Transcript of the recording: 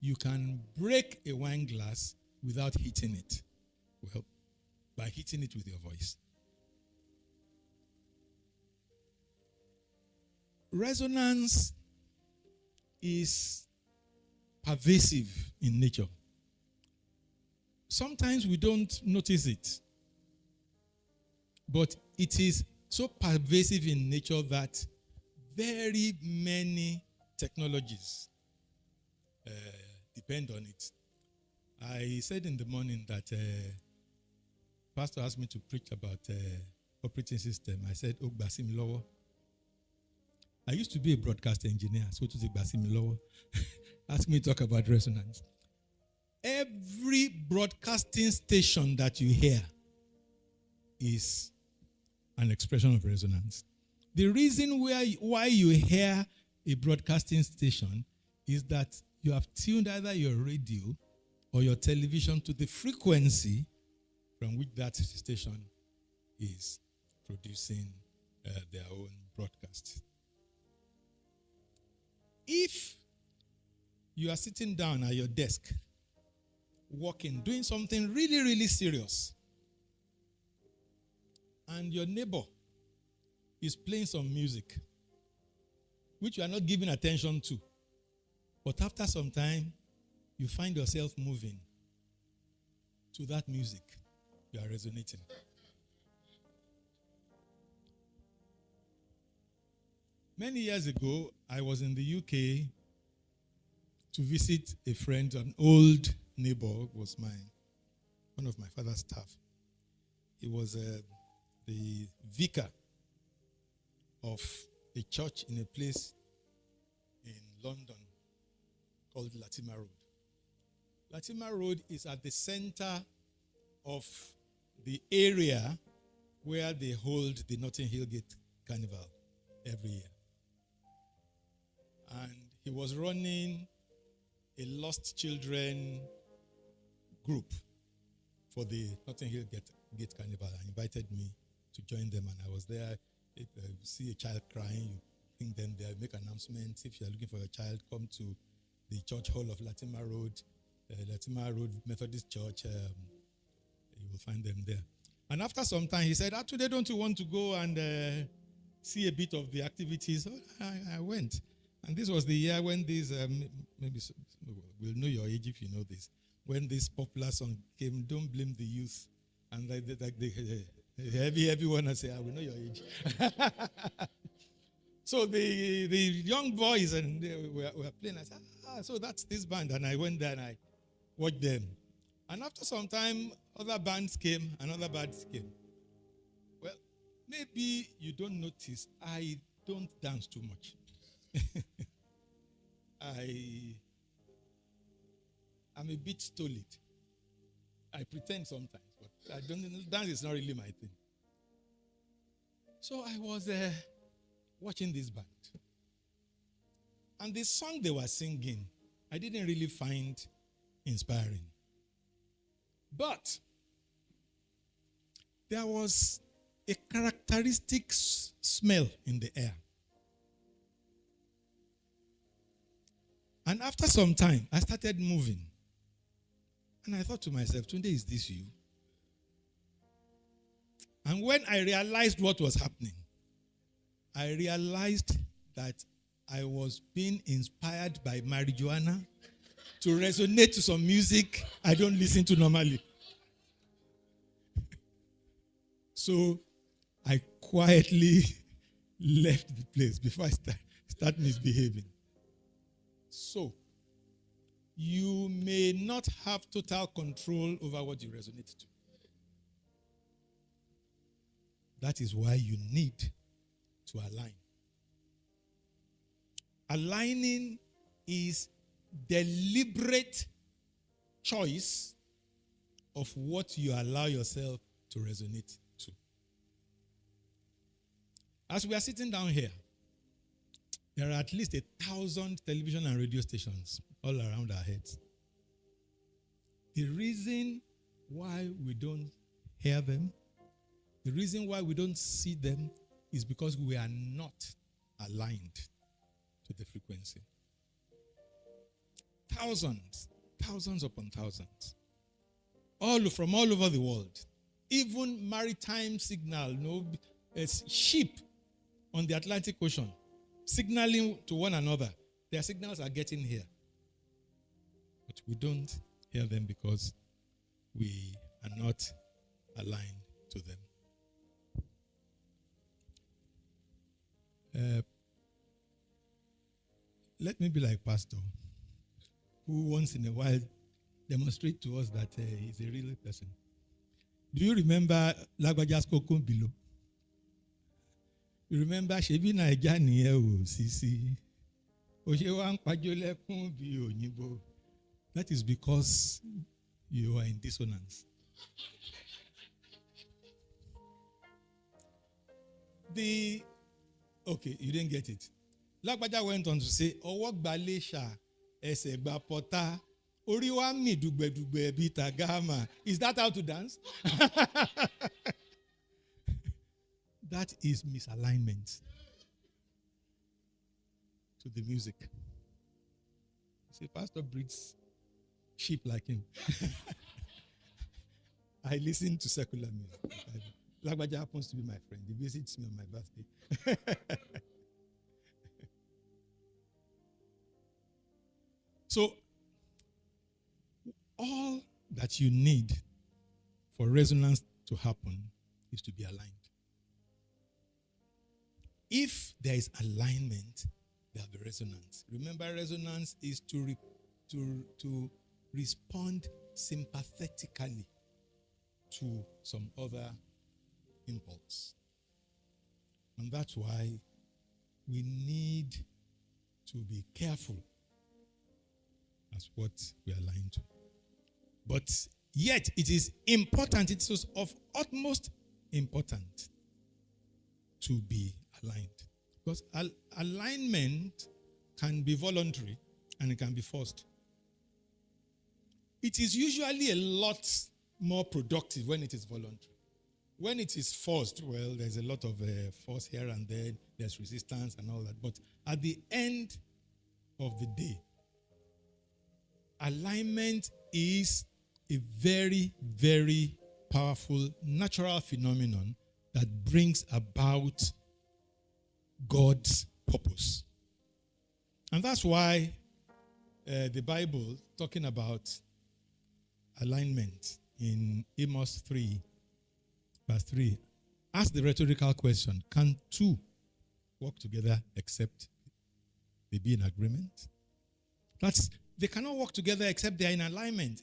You can break a wine glass without hitting it. Well, by hitting it with your voice. Resonance is pervasive in nature. Sometimes we don't notice it, but it is so pervasive in nature that very many technologies depend on it. I said in the morning that Pastor asked me to preach about operating system. I said, "Oh, Basim Lowo." I used to be a broadcast engineer, so to say, Basim Lowo. Ask me to talk about resonance. Every broadcasting station that you hear is an expression of resonance. The reason why you hear a broadcasting station is that you have tuned either your radio or your television to the frequency from which that station is producing their own broadcast. If you are sitting down at your desk, working, doing something really, really serious, and your neighbor is playing some music, which you are not giving attention to, but after some time, you find yourself moving to that music, you are resonating. Many years ago, I was in the UK to visit a friend, an old neighbor, was one of my father's staff. He was the vicar of a church in a place in London called Latimer Road. Latimer Road is at the center of the area where they hold the Notting Hill Gate Carnival every year. And he was running a lost children group for the Notting Hill Gate Carnival and invited me to join them. And I was there. If you see a child crying, you bring them there, make announcements. If you're looking for your child, come to the church hall of Latimer Road Methodist Church. You will find them there. And after some time, he said, today don't you want to go and see a bit of the activities? So I went. And this was the year when this, maybe we'll know your age if you know this, when this popular song came, Don't Blame the Youth. And the heavy one, I say, I will know your age. So the young boys and they were playing. I said, so that's this band. And I went there and I watched them. And after some time, other bands came and other bands came. Well, maybe you don't notice, I don't dance too much. I'm a bit stolid. I pretend sometimes, but I don't. Dance is not really my thing. So I was watching this band, and the song they were singing, I didn't really find inspiring. But there was a characteristic smell in the air. And after some time, I started moving. And I thought to myself, today, is this you? And when I realized what was happening, I realized that I was being inspired by marijuana to resonate to some music I don't listen to normally. So I quietly left the place before I start misbehaving. So, you may not have total control over what you resonate to. That is why you need to align. Aligning is deliberate choice of what you allow yourself to resonate to. As we are sitting down here, there are at least 1,000 television and radio stations all around our heads. The reason why we don't hear them, the reason why we don't see them is because we are not aligned to the frequency. thousands upon thousands, from all over the world. Even maritime signal, it's ship on the Atlantic Ocean signaling to one another. Their signals are getting here. But we don't hear them because we are not aligned to them. Let me be like Pastor, who once in a while demonstrate to us that he's a real person. Do you remember Lagbaja's Kokon below? You remember Shebi Naija niye o sisi. Ojewa npajo lekun bi oyinbo. That is because you are in dissonance. Okay, you didn't get it. Lagbaja went on to say, Owo gba Lesha, ese gba Pota, ori wa mi dugbe bi tagama. Is that how to dance? That is misalignment to the music. See, Pastor breeds sheep like him. I listen to secular music. Lagbaja happens to be my friend. He visits me on my birthday. So, all that you need for resonance to happen is to be aligned. If there is alignment, there will be resonance. Remember, resonance is to respond sympathetically to some other impulse. And that's why we need to be careful as what we align to. But yet, it is important, it is of utmost importance to be aligned. Because alignment can be voluntary and it can be forced. It is usually a lot more productive when it is voluntary. When it is forced, well, there's a lot of force here and there, there's resistance and all that. But at the end of the day, alignment is a very, very powerful natural phenomenon that brings about God's purpose. And that's why the Bible, talking about alignment in Amos 3, verse 3, asks the rhetorical question, can two work together except they be in agreement? They cannot work together except they are in alignment.